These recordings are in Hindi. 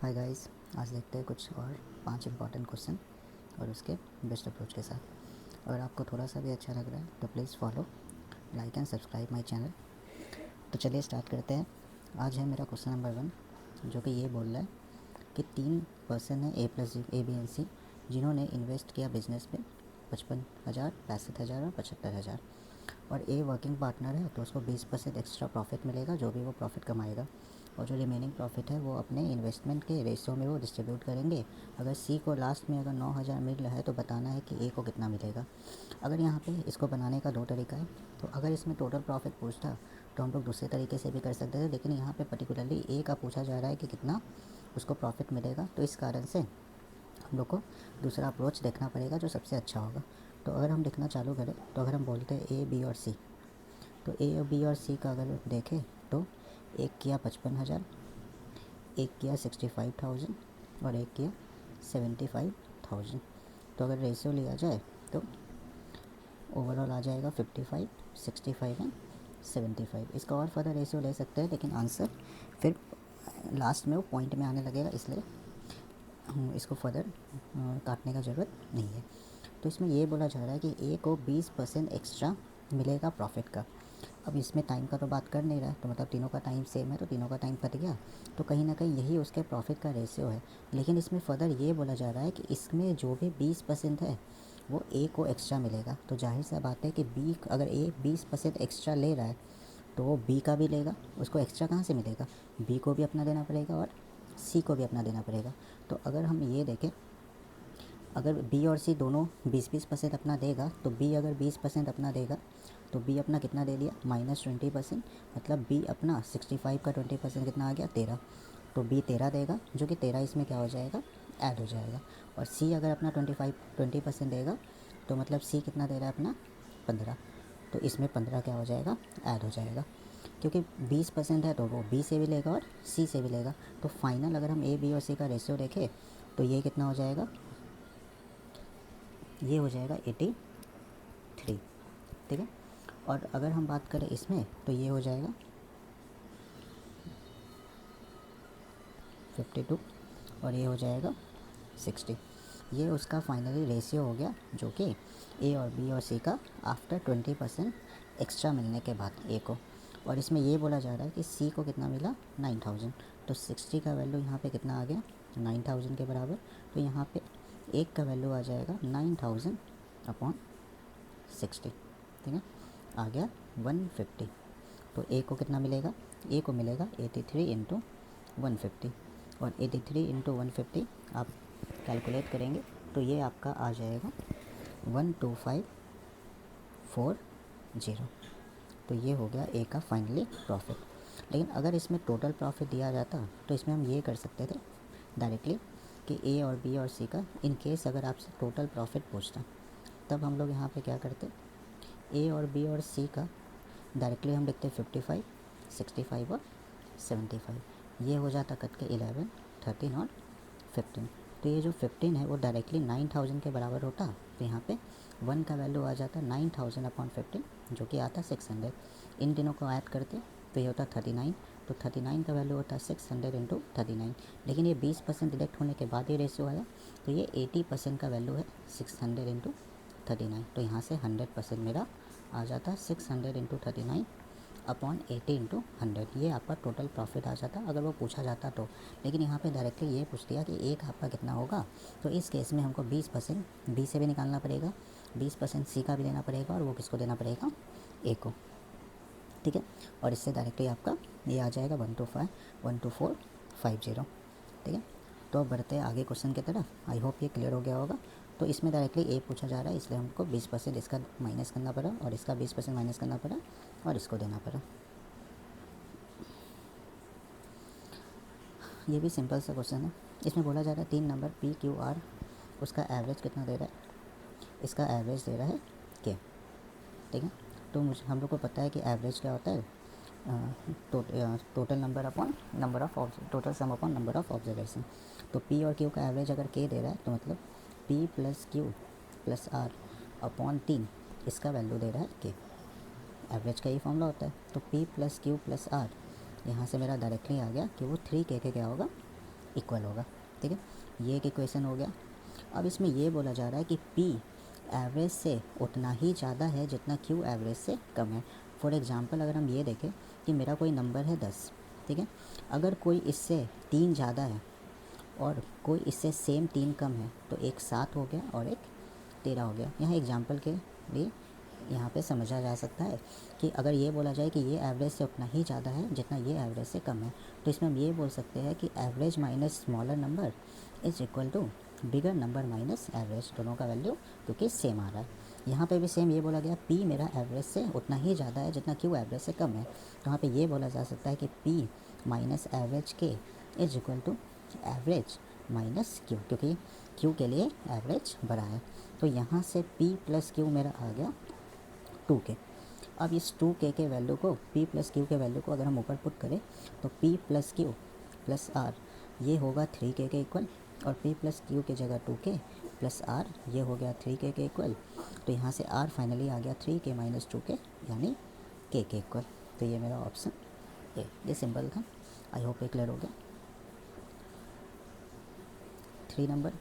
हाय गाइस, आज देखते हैं कुछ और 5 इंपॉर्टेंट क्वेश्चन और उसके बेस्ट अप्रोच के साथ। अगर आपको थोड़ा सा भी अच्छा लग रहा है तो please follow, like and subscribe my channel. तो चलिए स्टार्ट करते हैं। आज है मेरा क्वेश्चन नंबर 1, जो कि ये बोल रहा है कि 3 पर्सन है A बी एंड सी, जिन्होंने इन्वेस्ट किया बिजनेस में 55,000, 65,000 और 75,000, और ए वर्किंग पार्टनर है तो उसको 20% एक्स्ट्रा प्रॉफिट मिलेगा, जो भी वो प्रॉफिट कमाएगा, और जो रिमेनिंग प्रॉफिट है वो अपने इन्वेस्टमेंट के रेशियो में वो डिस्ट्रीब्यूट करेंगे। अगर सी को लास्ट में अगर 9,000 मिल रहा है तो बताना है कि ए को कितना मिलेगा। अगर यहाँ पे इसको बनाने का 2 तरीका है। तो अगर इसमें टोटल प्रॉफिट पूछता तो हम लोग दूसरे तरीके से भी कर सकते थे, लेकिन यहाँ पे पर्टिकुलरली ए का पूछा जा रहा है कि कितना उसको प्रॉफिट मिलेगा, तो इस कारण से हम लोग को दूसरा अप्रोच देखना पड़ेगा जो सबसे अच्छा होगा। तो अगर हम लिखना चालू करें तो अगर हम बोलते हैं ए बी और सी, तो ए और बी और सी का अगर देखें तो एक किया 55,000, एक किया 65,000 और एक किया 75,000। तो अगर रेशियो लिया जाए तो ओवरऑल आ जाएगा 55, 65 एंड 75। इसका और फर्दर रेशियो ले सकते हैं, लेकिन आंसर फिर लास्ट में वो पॉइंट में आने लगेगा, इसलिए इसको फर्दर काटने का ज़रूरत नहीं है। तो इसमें ये बोला जा रहा है कि ए को 20% एक्स्ट्रा मिलेगा प्रॉफिट का। अब इसमें टाइम का तो बात कर नहीं रहा है, तो मतलब तीनों का टाइम सेम है, तो तीनों का टाइम कट गया, तो कहीं ना कहीं यही उसके प्रॉफिट का रेशियो है। लेकिन इसमें फर्दर ये बोला जा रहा है कि इसमें जो भी 20% है वो ए को एक्स्ट्रा मिलेगा। तो जाहिर सा बात है कि बी, अगर ए 20% एक्स्ट्रा ले रहा है तो वो बी का भी लेगा। उसको एक्स्ट्रा कहाँ से मिलेगा? बी को भी अपना देना पड़ेगा और सी को भी अपना देना पड़ेगा। तो अगर हम ये देखें, अगर बी और सी दोनों 20% अपना देगा, तो बी अगर 20% अपना देगा तो बी अपना कितना दे दिया? -20%। मतलब बी अपना 65 का 20% कितना आ गया? 13। तो बी 13 देगा, जो कि 13 इसमें क्या हो जाएगा? ऐड हो जाएगा। और सी अगर अपना 20% देगा, तो मतलब सी कितना दे रहा है? अपना 15। तो इसमें 15 क्या हो जाएगा? ऐड हो जाएगा। क्योंकि 20% है तो वो बी से भी लेगा और सी से भी लेगा। तो फाइनल अगर हम ए बी और सी का रेशियो देखें तो ये कितना हो जाएगा? ये हो जाएगा 83, ठीक है। और अगर हम बात करें इसमें तो ये हो जाएगा 52 और ये हो जाएगा 60। ये उसका फाइनली रेशियो हो गया, जो कि ए और बी और सी का आफ्टर 20% एक्स्ट्रा मिलने के बाद ए को। और इसमें ये बोला जा रहा है कि सी को कितना मिला? 9,000। तो 60 का वैल्यू यहाँ पे कितना आ गया? 9,000 के बराबर। तो यहाँ पे एक का वैल्यू आ जाएगा 9,000 अपॉन 60, ठीक है, आ गया 150। तो ए को कितना मिलेगा? ए को मिलेगा 83 इंटू 150, और 83 इंटू 150 आप कैलकुलेट करेंगे तो ये आपका आ जाएगा 12540। तो ये हो गया ए का फाइनली प्रॉफिट। लेकिन अगर इसमें टोटल प्रॉफिट दिया जाता तो इसमें हम ये कर सकते थे डायरेक्टली कि ए और बी और सी का, इन केस अगर आपसे टोटल प्रॉफिट पूछता, तब हम लोग यहाँ पे क्या करते? ए और बी और सी का डायरेक्टली हम लिखते 55, 65 और 75। ये हो जाता कट के 11, 13 और 15। तो ये जो 15 है वो डायरेक्टली 9,000 के बराबर होता। तो यहाँ पे 1 का वैल्यू आ जाता 9,000 अपॉन 15, जो कि आता 600। इन तीनों को ऐड करते तो ये होता 39। तो 39 का वैल्यू होता 600 इंटू 39। लेकिन ये 20% डिडक्ट होने के बाद ये रेशियो आया, तो ये 80% का वैल्यू है 600 इंटू 39। तो यहाँ से 100% मेरा आ जाता 600 इंटू 39 अपॉन 80 इंटू 100। ये आपका टोटल प्रॉफिट आ जाता अगर वो पूछा जाता तो। लेकिन यहाँ पे डायरेक्टली ये पूछ दिया कि एक आपका कितना होगा। तो इस केस में हमको 20% बी से भी निकालना पड़ेगा, 20% सी का भी देना पड़ेगा, और वो किसको देना पड़ेगा? ए को, ठीक है। और इससे डायरेक्टली आपका ये आ जाएगा 125,12450, ठीक है। तो अब बढ़ते हैं आगे क्वेश्चन की तरफ। आई होप ये क्लियर हो गया होगा। तो इसमें डायरेक्टली ए पूछा जा रहा है, इसलिए हमको 20% इसका माइनस करना पड़ा, और इसका 20% माइनस करना पड़ा, और इसको देना पड़ा। ये भी सिंपल सा क्वेश्चन है। इसमें बोला जा रहा है 3 नंबर पी क्यू आर, उसका एवरेज कितना दे रहा है? इसका एवरेज दे रहा है के, ठीक है। तो मुझे, हम लोग को पता है कि एवरेज क्या होता है? Total number upon number of total sum upon number of observation. तो पी और क्यू का एवरेज अगर के दे रहा है तो मतलब P plus Q plus R upon 3, इसका वैल्यू दे रहा है के। एवरेज का ही फॉर्मूला होता है। तो P plus Q plus R, यहाँ से मेरा डायरेक्टली आ गया कि वो 3 के क्या होगा? इक्वल होगा। ठीक है, ये एक इक्वेशन हो गया। अब इसमें ये बोला जा रहा है कि P एवरेज से उतना ही ज़्यादा है जितना Q एवरेज से कम है। फॉर एग्ज़ाम्पल अगर हम ये देखें कि मेरा कोई नंबर है 10, ठीक है, अगर कोई इससे 3 ज़्यादा है और कोई इससे सेम 3 कम है तो एक 7 हो गया और एक 13 हो गया। यहाँ एग्जाम्पल के लिए यहाँ पे समझा जा सकता है कि अगर ये बोला जाए कि ये एवरेज से उतना ही ज़्यादा है जितना ये एवरेज से कम है, तो इसमें हम ये बोल सकते हैं कि average minus smaller number is equal to bigger number minus average, दोनों का वैल्यू क्योंकि सेम आ रहा है। यहाँ पे भी सेम ये बोला गया P मेरा एवरेज से उतना ही ज़्यादा है जितना Q एवरेज से कम है, तो यहाँ पे ये बोला जा सकता है कि P minus average K is equal to average minus Q, क्योंकि Q के लिए एवरेज बड़ा है। तो यहाँ से P प्लस Q मेरा आ गया 2K। अब इस 2K के वैल्यू को P प्लस Q के वैल्यू को अगर हम ऊपर पुट करें तो P plus Q plus R ये होगा 3K के इक्वल, और P प्लस Q की जगह 2K प्लस R ये हो गया 3K के इक्वल। तो यहाँ से R फाइनली आ गया 3K माइनस 2K यानी K के इक्वल। तो ये मेरा ऑप्शन ए, ये सिंपल था। आई होप ये क्लियर हो गया। 3 नंबर,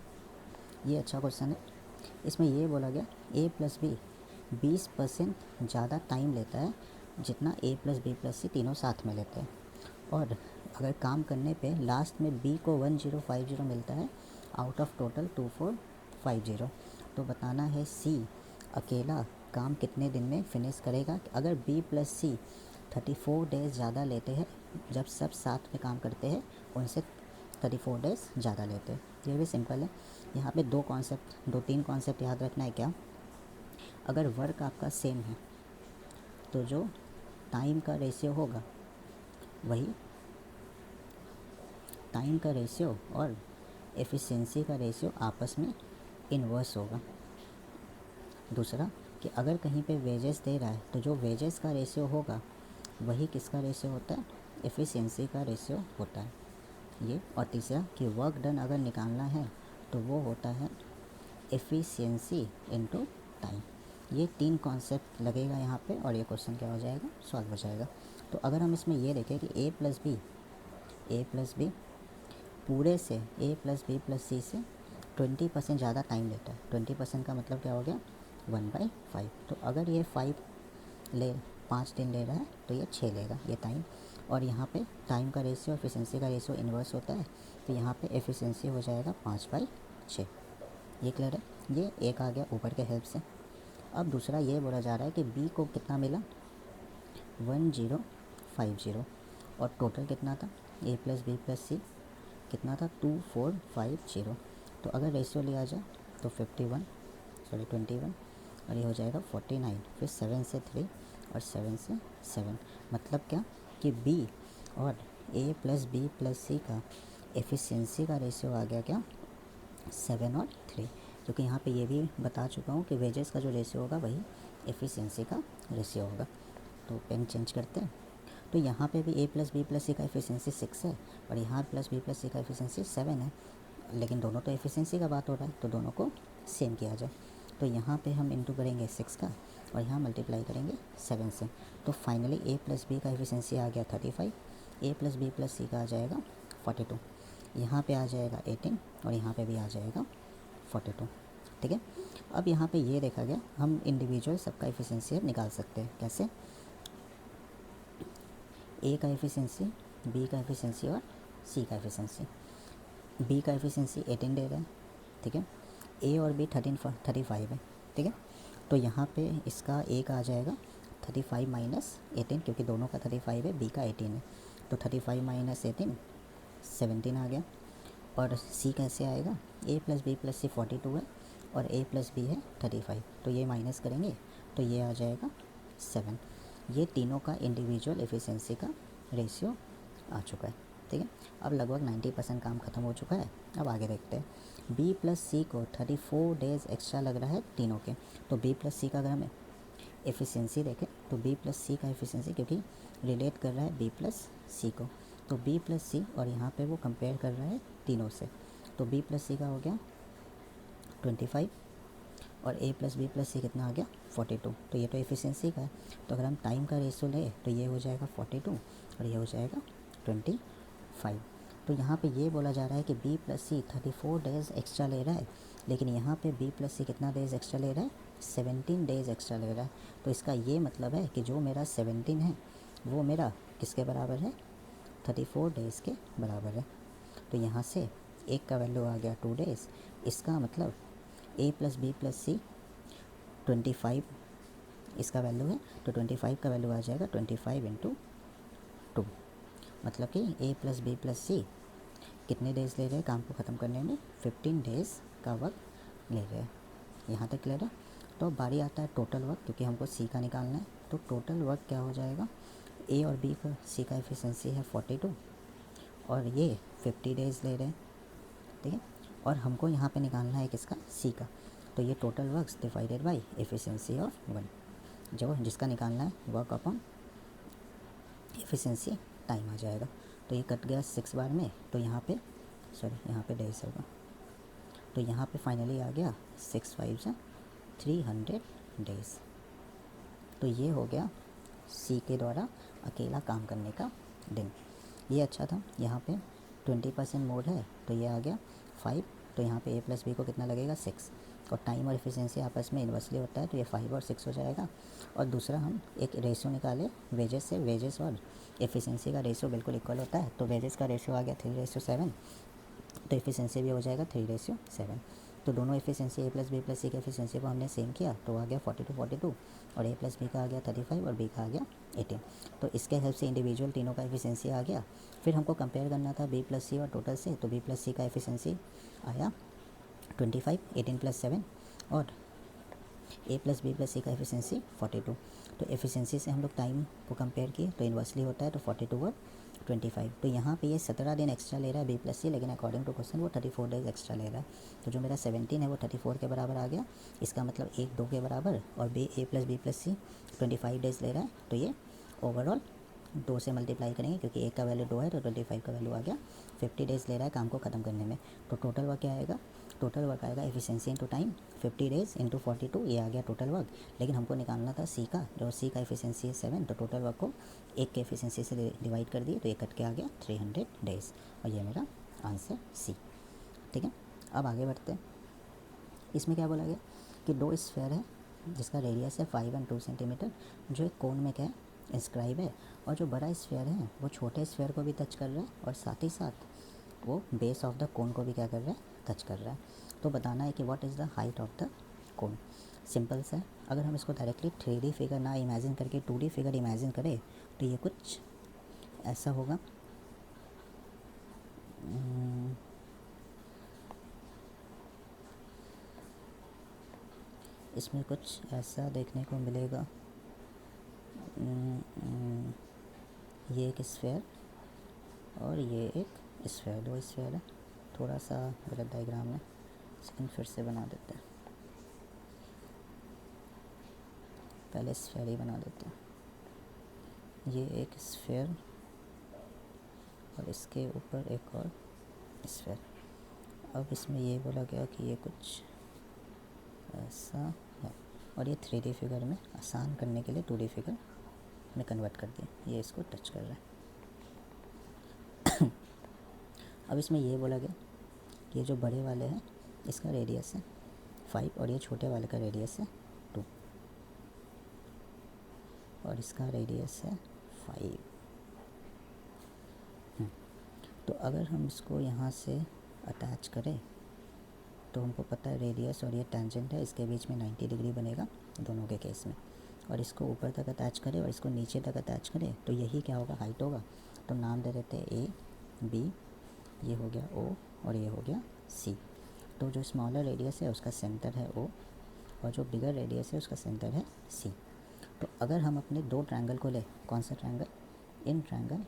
ये अच्छा क्वेश्चन है। इसमें ये बोला गया A प्लस B 20% ज़्यादा टाइम लेता है जितना A plus B plus C तीनों साथ में लेते हैं, और अगर काम करने पे लास्ट में B को 1050 मिलता है आउट ऑफ टोटल 2450। तो बताना है C अकेला काम कितने दिन में फिनिश करेगा। अगर B प्लस C 34 डेज़ ज़्यादा लेते हैं, जब सब साथ में काम करते हैं उनसे 34 डेज़ ज़्यादा लेते हैं। ये भी सिंपल है। यहाँ पे 2-3 कॉन्सेप्ट याद रखना है। क्या, अगर वर्क आपका सेम है तो जो टाइम का रेशियो होगा वही टाइम का रेशियो और एफिशिएंसी का रेशियो आपस में इन्वर्स होगा। दूसरा कि अगर कहीं पे वेजेस दे रहा है तो जो वेजेस का रेशियो होगा वही किसका रेशियो होता है, एफिशिएंसी का रेशियो होता है ये। और तीसरा कि वर्क डन अगर निकालना है तो वो होता है एफिशिएंसी इनटू टाइम। ये 3 कॉन्सेप्ट लगेगा यहाँ पे और ये क्वेश्चन क्या हो जाएगा, सॉल्व हो जाएगा। तो अगर हम इसमें ये देखें कि A प्लस बी पूरे से A plus B plus C से 20% ज़्यादा टाइम लेता है। 20% का मतलब क्या हो गया, 1/5। तो अगर ये 5 दिन ले रहा है तो ये 6 लेगा ये टाइम। और यहाँ पे टाइम का रेशियो एफिशिएंसी का रेशियो इन्वर्स होता है, तो यहाँ पे एफिशिएंसी हो जाएगा 5/6। ये क्लियर है। ये एक आ गया ऊपर के हेल्प से। अब दूसरा ये बोला जा रहा है कि B को कितना मिला 1050, और टोटल कितना था A plus B plus C कितना था 2450। तो अगर रेशियो लिया जाए तो 21 और ये हो जाएगा 49, फिर 7 से 3 और 7 से 7। मतलब क्या कि B और A plus B plus C का एफिशिएंसी का रेशियो आ गया क्या 7 और 3, क्योंकि यहाँ पे ये भी बता चुका हूँ कि वेजेस का जो रेशियो होगा वही एफिशिएंसी का रेशियो होगा। तो पेन चेंज करते हैं। तो यहाँ पे भी A plus B plus C का एफिशिएंसी 6 है और यहाँ प्लस B प्लस C का एफिशिएंसी 7 है, लेकिन दोनों तो एफिशिएंसी का बात हो रहा है तो दोनों को सेम किया जाए। तो यहाँ पे हम इंटू करेंगे 6 का और यहाँ मल्टीप्लाई करेंगे 7 से। तो फाइनली A प्लस B का एफिशिएंसी आ गया 35, A plus B plus C का आ जाएगा 42, यहाँ पे आ जाएगा 18 और यहाँ पे भी आ जाएगा 42। ठीक है। अब यहाँ पे ये देखा गया हम इंडिविजुअल सबका एफिशिएंसी निकाल सकते हैं। कैसे, A का एफिशिएंसी, B का एफिशिएंसी और C का एफिशिएंसी। B का एफिशिएंसी 18 दे रहा है, ठीक है। A और B 35 है, ठीक है। तो यहाँ पे इसका A का आ जाएगा 35 माइनस 18, क्योंकि दोनों का 35 है, B का 18 है। तो 35 माइनस 18 17 आ गया। और C कैसे आएगा, A plus B plus C 42 है और A प्लस B है 35, तो ये माइनस करेंगे तो ये आ जाएगा 7। ये तीनों का इंडिविजुअल एफिशिएंसी का रेशियो आ चुका है, ठीक है। अब लगभग 90% काम ख़त्म हो चुका है। अब आगे देखते हैं। B प्लस C को 34 डेज़ एक्स्ट्रा लग रहा है तीनों के। तो B प्लस C का अगर हम एफिशिएंसी देखें तो B प्लस C का एफिशिएंसी, क्योंकि रिलेट कर रहा है B प्लस C को, तो B प्लस C और यहाँ पे वो कंपेयर कर रहा है तीनों से। तो B प्लस C का हो गया 25 और A plus B plus C कितना आ गया 42। तो ये तो एफिशिएंसी का है। तो अगर हम टाइम का रेशियो ले तो ये हो जाएगा 42 और ये हो जाएगा 25। तो यहाँ पे ये बोला जा रहा है कि बी प्लस सी 34 डेज़ एक्स्ट्रा ले रहा है, लेकिन यहाँ पे बी प्लस सी कितना डेज़ एक्स्ट्रा ले रहा है, 17 डेज़ एक्स्ट्रा ले रहा है। तो इसका ये मतलब है कि जो मेरा 17 है वो मेरा किसके बराबर है, 34 डेज़ के बराबर है। तो यहाँ से एक का वैल्यू आ गया 2 डेज़, इसका मतलब ए प्लस बी प्लस सी 25 इसका वैल्यू है, तो 25 का वैल्यू आ जाएगा 25 इंटू 2, मतलब कि ए प्लस बी प्लस सी कितने डेज़ ले रहे हैं काम को ख़त्म करने में, 15 डेज़ का वक्त ले रहे हैं। यहाँ तक क्लियर है। तो अब बारी आता है टोटल वर्क, क्योंकि हमको सी का निकालना है। तो टोटल वर्क क्या हो जाएगा, ए और बी का सी का एफिशिएंसी है 42 और ये 50 डेज़ ले रहे हैं, ठीक है। और हमको यहाँ पे निकालना है किसका, सी का। तो ये total work divided by efficiency of 1, जो जिसका निकालना है वर्क अपॉन एफिशिएंसी टाइम आ जाएगा। तो ये कट गया 6 बार में, तो यहाँ पे यहाँ पे डेज होगा, तो यहाँ पे फाइनली आ गया 6 5 से 300 डेज़। तो ये हो गया सी के द्वारा अकेला काम करने का दिन। ये अच्छा था। यहाँ पे 20% मोड है, तो ये आ गया 5, तो यहाँ पे ए प्लस बी को कितना लगेगा 6, और टाइम और एफिशिएंसी आपस में इन्वर्सली होता है, तो ये 5 और 6 हो जाएगा। और दूसरा हम एक रेशियो निकाले वेजेस से, वेजेस और एफिशिएंसी का रेशियो बिल्कुल इक्वल होता है, तो वेजेस का रेशियो आ गया 3:7, तो एफिशिएंसी भी हो जाएगा 3:7। तो दोनों एफिशिएंसी ए प्लस बी प्लस सी की एफिशिएंसी को हमने सेम किया, तो आ गया 42 और ए प्लस बी का आ गया 35 और बी का आ गया 18। तो इसके हेल्प से इंडिविजुअल तीनों का एफिशिएंसी आ गया। फिर हमको कंपेयर करना था बी प्लस सी और टोटल से, तो बी प्लस सी का एफिशिएंसी आया 25, 18 + 7 और ए प्लस बी प्लस सी का एफिशिएंसी 42। तो एफिशिएंसी से हम लोग टाइम को कंपेयर किए, तो इन्वर्सली होता है, तो 42 और 25। तो यहाँ पे ये 17 दिन एक्स्ट्रा ले रहा है बी प्लस सी, लेकिन अकॉर्डिंग टू क्वेश्चन वो 34 डेज एक्स्ट्रा ले रहा है। तो जो मेरा 17 है वो 34 के बराबर आ गया, इसका मतलब 1 2 के बराबर, और बी ए प्लस बी प्लस सी 25 डेज ले रहा है, तो ये ओवरऑल 2 से मल्टीप्लाई करेंगे, क्योंकि एक का वैल्यू 2 है, तो 25 का वैल्यू आ गया 50 डेज़ ले रहा है काम को ख़त्म करने में। तो टोटल वर्क क्या आएगा, टोटल वर्क आएगा efficiency into time 50 days into 42, ये आ गया टोटल वर्क। लेकिन हमको निकालना था सी का, जो सी का एफिशिएंसी है 7, तो टोटल वर्क को एक के एफिशिएंसी से डिवाइड कर दिए, तो ये कट के आ गया 300 डेज़, और ये मेरा आंसर सी। ठीक है, अब आगे बढ़ते हैं। इसमें क्या बोला गया कि 2 स्फेयर है जिसका रेडियस है 5 और 2 सेंटीमीटर, जो एक कोन में क्या है इंस्क्राइब है, और जो बड़ा स्फेयर है वो छोटे स्फेयर को भी टच कर रहा है, और साथ ही साथ वो बेस ऑफ द कोन को भी क्या कर रहा है, टच कर रहा है। तो बताना है कि what is the height of the cone. Simple सा है, अगर हम इसको डायरेक्टली 3D फिगर ना इमेजिन करके 2D फिगर इमेजिन करें, तो ये कुछ ऐसा होगा। इसमें कुछ ऐसा देखने को मिलेगा, ये एक स्फेयर और ये एक स्फेयर, 2 स्फेयर है। थोड़ा सा गलत डायग्राम है, सेकंड फिर से बना देते हैं, पहले स्फेयर ही बना देते हैं। ये एक स्फेयर और इसके ऊपर एक और स्फेयर। अब इसमें ये बोला गया कि ये कुछ ऐसा है, और ये 3D फिगर में आसान करने के लिए 2D फिगर में कन्वर्ट कर दिया, ये इसको टच कर रहा है। अब इसमें ये बोला गया कि ये जो बड़े वाले हैं इसका रेडियस है 5, और ये छोटे वाले का रेडियस है 2, और इसका रेडियस है 5। तो अगर हम इसको यहाँ से अटैच करें, तो हमको पता है रेडियस और ये टेंजेंट है, इसके बीच में 90 डिग्री बनेगा दोनों के केस में। और इसको ऊपर तक अटैच करें और इसको नीचे तक अटैच करें, तो यही क्या होगा, हाइट होगा। तो नाम दे देते हैं ए बी, ये हो गया ओ, और ये हो गया सी। तो जो स्मॉलर रेडियस है उसका सेंटर है ओ, और जो बिगर रेडियस है उसका सेंटर है सी। तो अगर हम अपने 2 ट्रायंगल को ले, कौन सा ट्रायंगल, इन ट्रायंगल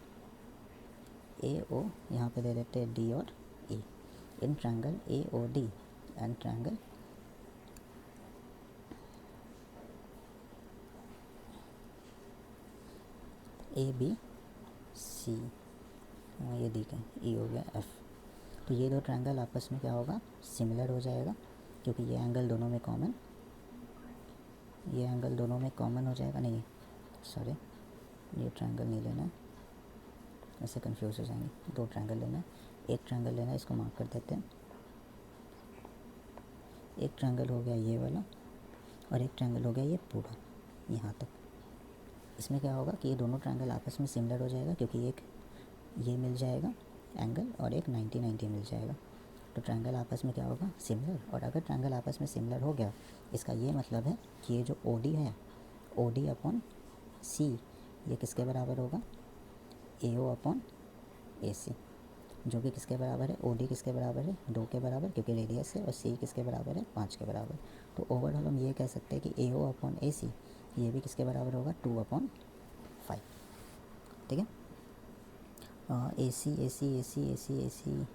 ए ओ, यहाँ पे दे देते हैं डी और E, in triangle A O D and triangle A B C, ये दी का ई हो गया एफ। तो ये 2 ट्रायंगल आपस में क्या होगा, सिमिलर हो जाएगा, क्योंकि ये एंगल दोनों में कॉमन, ये एंगल दोनों में कॉमन हो जाएगा। नहीं सॉरी, ये ट्रायंगल नहीं लेना है, ऐसे कंफ्यूज हो जाएंगे। 2 ट्रायंगल लेना है, एक ट्रायंगल लेना है, इसको मार्क कर देते हैं। एक ट्रायंगल हो गया ये वाला और एक ट्रायंगल हो गया ये पूरा यहाँ तक। इसमें क्या होगा कि ये दोनों ट्रायंगल आपस में सिमिलर हो जाएगा, क्योंकि एक ये मिल जाएगा एंगल और एक 90-90 मिल जाएगा। तो ट्रायंगल आपस में क्या होगा, सिमिलर। और अगर ट्रायंगल आपस में सिमिलर हो गया, इसका ये मतलब है कि ये जो OD है, OD अपॉन C ये किसके बराबर होगा, AO अपॉन AC, जो कि किसके बराबर है, OD किसके बराबर है, 2 के बराबर क्योंकि रेडियस है, और C किसके बराबर है, 5 के बराबर। तो ओवरऑल हम ये कह सकते हैं कि AO अपॉन AC ये भी किसके बराबर होगा, 2/5। ठीक है। AC AC AC AC AC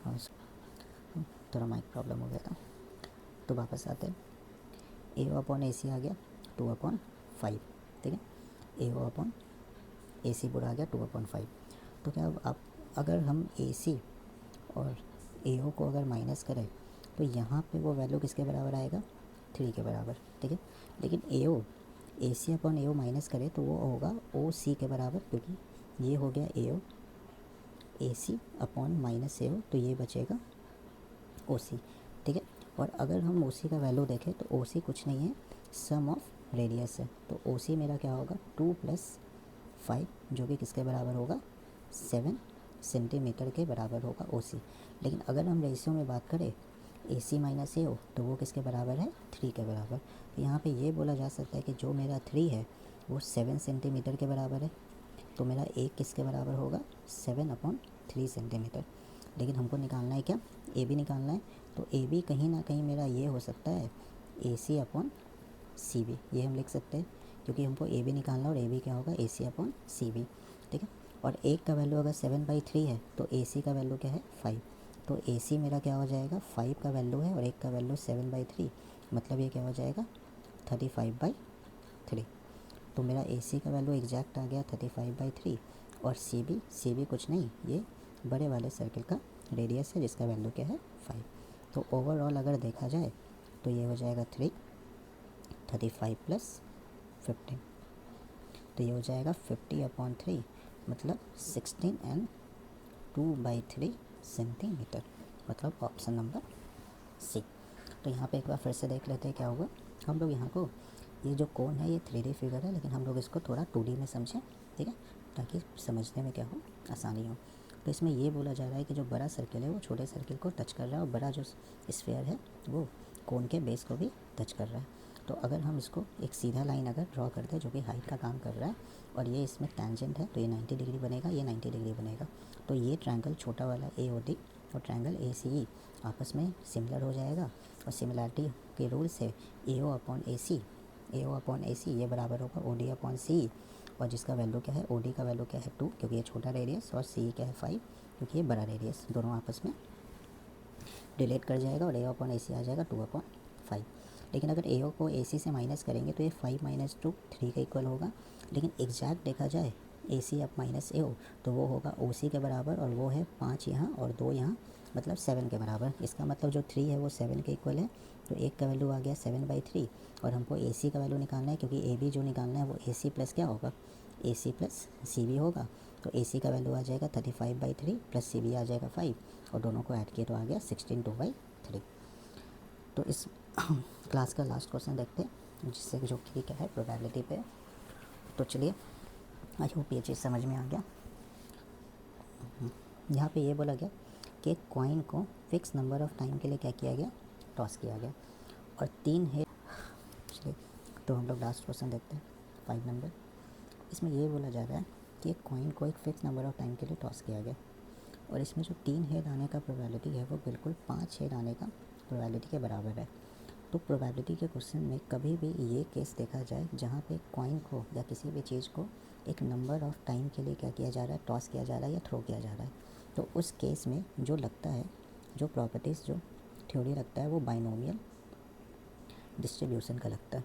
हाँ, थोड़ा माइक प्रॉब्लम हो गया था, तो वापस आते हैं। AO अपॉन AC आ गया 2/5। ठीक है, AO अपॉन AC पूरा आ गया 2/5। तो क्या अब आप अगर हम AC और AO को अगर माइनस करें तो यहाँ पे वो वैल्यू किसके बराबर आएगा, 3 के बराबर। ठीक है, लेकिन AC अपॉन AO माइनस करें तो वो होगा OC के बराबर, क्योंकि ये हो गया AO, AC upon minus AO, तो ये बचेगा OC। ठीक है, और अगर हम OC का वैल्यू देखें तो OC कुछ नहीं है, सम ऑफ रेडियस है। तो OC मेरा क्या होगा, 2 + 5, जो कि किसके बराबर होगा, 7 सेंटीमीटर के बराबर होगा OC। लेकिन अगर हम रेशियो में बात करें AC माइनस AO, तो वो किसके बराबर है, 3 के बराबर। तो यहाँ पे ये बोला जा सकता है कि जो मेरा 3 है वो 7 सेंटीमीटर के बराबर है। तो मेरा एक किसके बराबर होगा, 7/3 सेंटीमीटर। लेकिन हमको निकालना है क्या, AB निकालना है। तो AB कहीं ना कहीं मेरा ये हो सकता है AC अपॉन CB, ये हम लिख सकते हैं, क्योंकि हमको AB निकालना है और AB क्या होगा, AC अपॉन CB। ठीक है, और एक का वैल्यू अगर 7/3 है तो AC का वैल्यू क्या है, 5। तो AC मेरा क्या हो जाएगा, 5 का वैल्यू है और एक का वैल्यू 7/3, मतलब ये क्या हो जाएगा, 35/3। तो मेरा AC का वैल्यू एग्जैक्ट आ गया 35/3, और CB कुछ नहीं, ये बड़े वाले सर्किल का रेडियस है जिसका वैल्यू क्या है, 5। तो ओवरऑल अगर देखा जाए तो ये हो जाएगा 3, 35 + 15, तो ये हो जाएगा 50/3, मतलब 16 एंड 2/3 सेंटीमीटर, मतलब ऑप्शन नंबर C। तो यहाँ पे एक बार फिर से देख लेते हैं क्या होगा। हम लोग यहाँ को, ये जो कोन है ये 3D फिगर है, लेकिन हम लोग इसको थोड़ा 2D में समझें, ठीक है, ताकि समझने में क्या हो, आसानी हो। तो इसमें ये बोला जा रहा है कि जो बड़ा सर्किल है वो छोटे सर्किल को टच कर रहा है, और बड़ा जो स्फीयर है वो कोन के बेस को भी टच कर रहा है। तो अगर हम इसको एक सीधा लाइन अगर ड्रॉ कर दें जो कि हाइट का काम कर रहा है, और ये इसमें टेंजेंट है, तो ये 90 डिग्री बनेगा, ये 90 डिग्री बनेगा। तो ये ट्रायंगल छोटा वाला AOD और ट्रायंगल ACE आपस में सिमिलर हो जाएगा, और सिमिलरिटी के रूल से AO अपॉन AC ये बराबर होगा OD अपॉन CE, और जिसका वैल्यू क्या है, OD का वैल्यू क्या है 2, क्योंकि ये छोटा रेडियस, और CE क्या है 5, क्योंकि ये बड़ा रेडियस। दोनों आपस में रिलेट कर जाएगा और AO अपॉन AC आ जाएगा 2/5। लेकिन अगर AO को AC से माइनस करेंगे तो ये 5 - 2 3 के इक्वल होगा। लेकिन एग्जैक्ट देखा जाए AC अब माइनस AO, तो वो होगा OC के बराबर, और वो है 5 यहाँ और 2 यहाँ, मतलब 7 के बराबर। इसका मतलब जो 3 है वो 7 के इक्वल है, तो एक का वैल्यू आ गया 7/3, और हमको AC का वैल्यू निकालना है, क्योंकि AB जो निकालना है वो AC प्लस क्या होगा, AC प्लस CB होगा। तो AC का वैल्यू आ जाएगा 35/3 प्लस CB आ जाएगा 5, और दोनों को ऐड किए तो आ गया 16 2/3। तो इस क्लास का लास्ट क्वेश्चन देखते हैं, जिससे जो कि क्या है, प्रोबेबिलिटी पे। तो चलिए, आई होप ये चीज़ समझ में आ गया। यहाँ पे ये बोला गया कि एक कॉइन को फिक्स नंबर ऑफ टाइम के लिए क्या किया गया, टॉस किया गया, और 3 है। चलिए, तो हम लोग लास्ट क्वेश्चन देखते हैं, 5 नंबर। इसमें ये बोला जा रहा है कि एक कॉइन को एक फिक्स नंबर ऑफ टाइम के लिए टॉस किया गया, और इसमें जो 3 हेड आने का प्रोबेबिलिटी है वो बिल्कुल 5 हेड आने का प्रोबेबिलिटी के बराबर है। तो प्रोबेबिलिटी के क्वेश्चन में कभी भी ये केस देखा जाए जहाँ पे कॉइन को या किसी भी चीज़ को एक नंबर ऑफ टाइम के लिए क्या किया जा रहा है, टॉस किया जा रहा है या थ्रो किया जा रहा है, तो उस केस में जो लगता है, जो प्रॉपर्टीज़, जो थ्योरी लगता है, वो बाइनोमियल डिस्ट्रीब्यूशन का लगता है।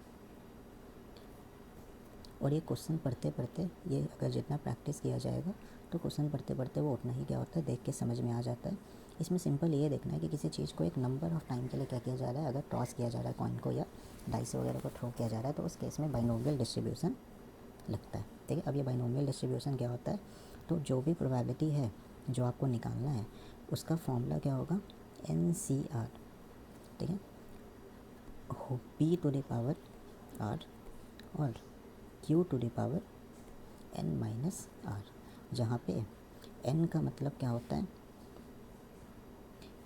और ये क्वेश्चन पढ़ते पढ़ते, ये अगर जितना प्रैक्टिस किया जाएगा तो क्वेश्चन पढ़ते पढ़ते वो उतना ही क्या होता है, देख के समझ में आ जाता है। इसमें सिंपल ये देखना है कि किसी चीज़ को एक नंबर ऑफ टाइम के लिए क्या किया जा रहा है, अगर टॉस किया जा रहा है कॉइन को या डाइस वगैरह को थ्रो किया जा रहा है, तो उस केस में बाइनोमियल डिस्ट्रीब्यूशन लगता है। ठीक है, अब ये बाइनोमियल डिस्ट्रीब्यूशन क्या होता है, तो जो भी प्रोबेबिलिटी है जो आपको निकालना है उसका फॉर्मूला क्या होगा, NCR, ठीक है, P to the power R और Q to the power N minus R, जहाँ पे N का मतलब क्या होता है,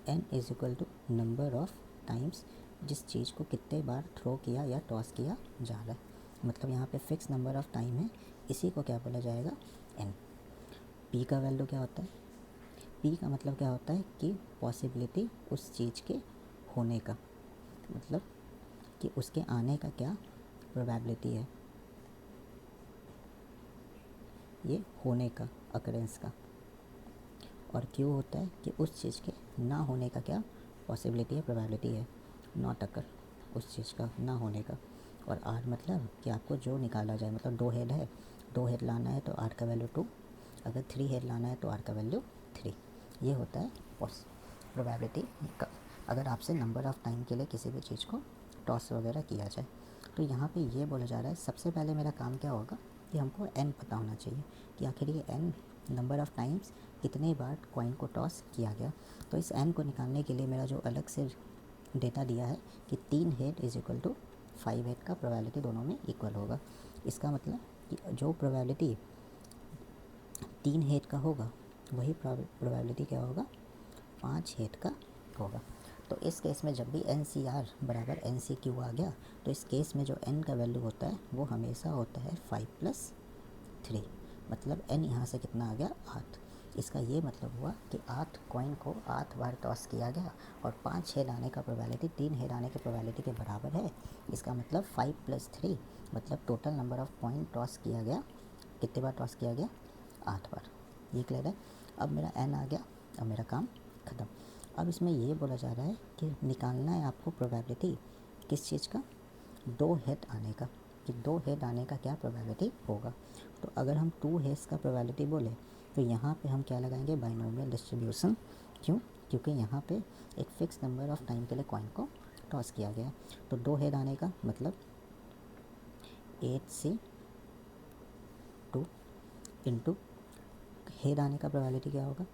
N is equal to number of times जिस चीज़ को कितने बार थ्रो किया या टॉस किया जा रहा है, मतलब यहाँ पे फिक्स नंबर ऑफ टाइम है, इसी को क्या बोला जाएगा, N। P का वैल्यू क्या होता है, P का मतलब क्या होता है कि पॉसिबिलिटी उस चीज़ के होने का, मतलब कि उसके आने का क्या प्रोबेबिलिटी है, ये होने का, अकरेंस का। और Q होता है कि उस चीज़ के ना होने का क्या पॉसिबिलिटी है, प्रोबेबिलिटी है, नॉट अकर, उस चीज़ का ना होने का। और R मतलब कि आपको जो निकाला जाए, मतलब 2 हेड है, 2 हेड लाना है तो R का वैल्यू 2, अगर 3 हेड लाना है तो R का वैल्यू 3। ये होता है प्रोबेबिलिटी का, अगर आपसे नंबर ऑफ़ टाइम के लिए किसी भी चीज़ को टॉस वगैरह किया जाए। तो यहाँ पे ये बोला जा रहा है, सबसे पहले मेरा काम क्या होगा कि हमको n पता होना चाहिए कि आखिर ये n नंबर ऑफ़ टाइम्स कितने बार कॉइन को टॉस किया गया। तो इस n को निकालने के लिए मेरा जो अलग से डेटा दिया है कि 3 head is equal to 5 head का प्रोबेबिलिटी दोनों में इक्वल होगा। इसका मतलब कि जो प्रोबेबिलिटी 3 हेड का होगा वही प्रोबेबिलिटी क्या होगा, 5 हेड का होगा। तो इस केस में जब भी NCR बराबर NCQ आ गया, तो इस केस में जो n का वैल्यू होता है वो हमेशा होता है 5 + 3, मतलब n यहाँ से कितना आ गया, 8। इसका ये मतलब हुआ कि 8 कॉइन को 8 बार टॉस किया गया और 5 हेड आने का प्रोबेबिलिटी 3 हेड आने के प्रोबेबिलिटी के बराबर है। इसका मतलब 5 + 3, मतलब total number of coin toss किया गया, कितने बार टॉस किया गया, 8 बार। ये क्लियर है। अब मेरा n आ गया, अब मेरा काम ख़त्म। अब इसमें ये बोला जा रहा है कि निकालना है आपको प्रोबेबिलिटी किस चीज़ का, 2 हेड आने का, कि 2 हेड आने का क्या प्रोबेबिलिटी होगा। तो अगर हम 2 हेड्स का प्रोबेबिलिटी बोले तो यहाँ पे हम क्या लगाएंगे, बाइनोमियल डिस्ट्रीब्यूशन। क्यों, क्योंकि यहाँ पे एक फ़िक्स नंबर ऑफ़ टाइम के लिए कॉइन को टॉस किया गया। तो 2 हेड आने का मतलब 8C2 इंटू हेड आने का प्रोबेबिलिटी क्या होगा,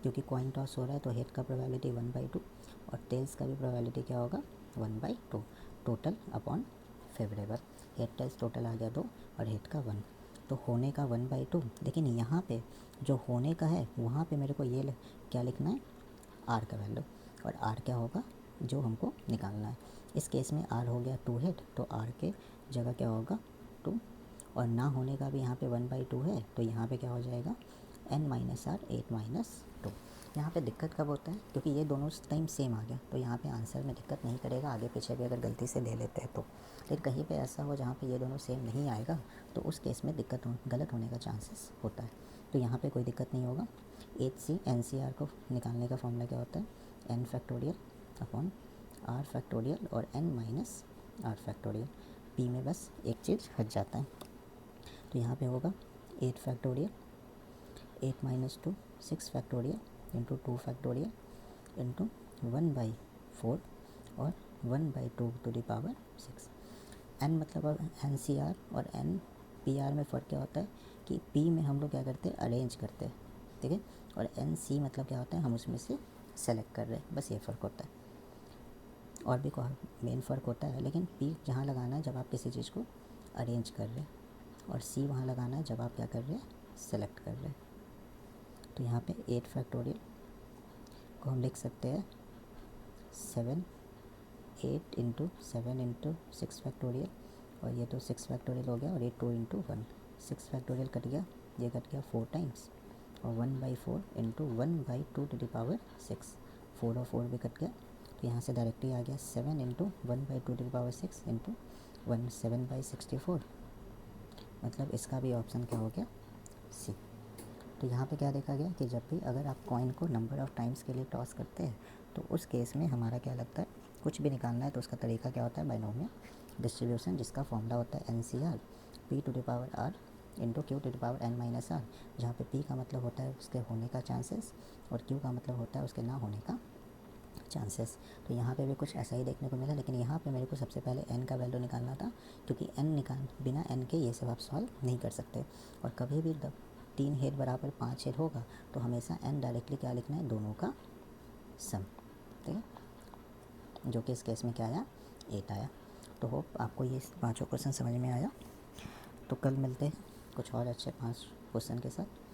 क्योंकि कॉइन टॉस हो रहा है तो हेड का प्रोबेबिलिटी 1/2 और टेल्स का भी प्रोबेबिलिटी क्या होगा, 1/2, total upon favourable. Head tails total आ गया 2 और हेड का 1, तो होने का 1/2। लेकिन यहाँ पे जो होने का है वहाँ पे मेरे को ये क्या लिखना है, R का वैल्यू, और R क्या होगा जो हमको निकालना है। इस केस में R हो गया 2 हेड, तो R के जगह क्या होगा 2, और ना होने का भी यहाँ पे 1/2 है, तो यहाँ पे क्या हो जाएगा n माइनस R 8 - 2। यहाँ पे दिक्कत कब होता है, क्योंकि ये दोनों टाइम सेम आ गया, तो यहाँ पे आंसर में दिक्कत नहीं करेगा, आगे पीछे भी अगर गलती से ले लेते हैं तो। लेकिन कहीं पे ऐसा हो जहाँ पे ये दोनों सेम नहीं आएगा, तो उस केस में गलत होने का चांसेस होता है। तो यहाँ पे कोई दिक्कत नहीं होगा। 8C NCR को निकालने का फॉर्मूला क्या होता है, n factorial upon R factorial और n minus R factorial. P में बस एक चीज़ हट जाता है, तो यहाँ पे होगा 8 factorial 8 - 2 6 factorial into 2 factorial into 1/4 और 1/2 टू द पावर 6। n मतलब अब NCR और NPR में फ़र्क क्या होता है कि P में हम लोग क्या करते हैं, अरेंज करते हैं, ठीक है, और NC मतलब क्या होता है, हम उसमें से सेलेक्ट कर रहे हैं, बस ये फ़र्क होता है। और भी मेन फ़र्क होता है, लेकिन P जहाँ लगाना है जब आप किसी चीज़ को अरेंज कर रहे हैं, और C वहाँ लगाना है जब आप क्या कर रहे हैं, सेलेक्ट कर रहे हैं। तो यहाँ पे 8 फैक्टोरियल को हम लिख सकते हैं 8 इंटू 7 इंटू 6 फैक्टोरियल, और ये तो 6 फैक्टोरियल हो गया, और ये 2 इंटू 1, 6 फैक्टोरियल कट गया, ये कट गया 4 टाइम्स, और 1/4 इंटू 1/2 टू द पावर 6, 4 और 4 भी कट गया, तो यहाँ से डायरेक्टली आ गया 7 into 1/2 to the power 6 into 1, 7/64, मतलब इसका भी ऑप्शन क्या हो गया, C। तो यहाँ पे क्या देखा गया कि जब भी अगर आप कॉइन को नंबर ऑफ़ टाइम्स के लिए टॉस करते हैं तो उस केस में हमारा क्या लगता है, कुछ भी निकालना है तो उसका तरीका क्या होता है, बाइनोमियल डिस्ट्रीब्यूशन, जिसका फॉर्मूला होता है NCR P to the power R into Q to the power n minus R, जहाँ पे P का मतलब होता है उसके होने का चांसेस और Q का मतलब होता है उसके ना होने का चांसेस। तो यहाँ पे भी कुछ ऐसा ही देखने को मिला, लेकिन यहाँ पे मेरे को सबसे पहले n का वैल्यू निकालना था, क्योंकि n बिना n के ये सब आप सॉल्व नहीं कर सकते। और कभी भी 3 हेड बराबर 5 हेड होगा तो हमेशा n डायरेक्टली क्या लिखना है, दोनों का सम, ठीक है, जो कि इस केस में क्या आया, 8 आया। तो होप आपको ये पाँचों क्वेश्चन समझ में आया। तो कल मिलते हैं कुछ और अच्छे 5 क्वेश्चन के साथ।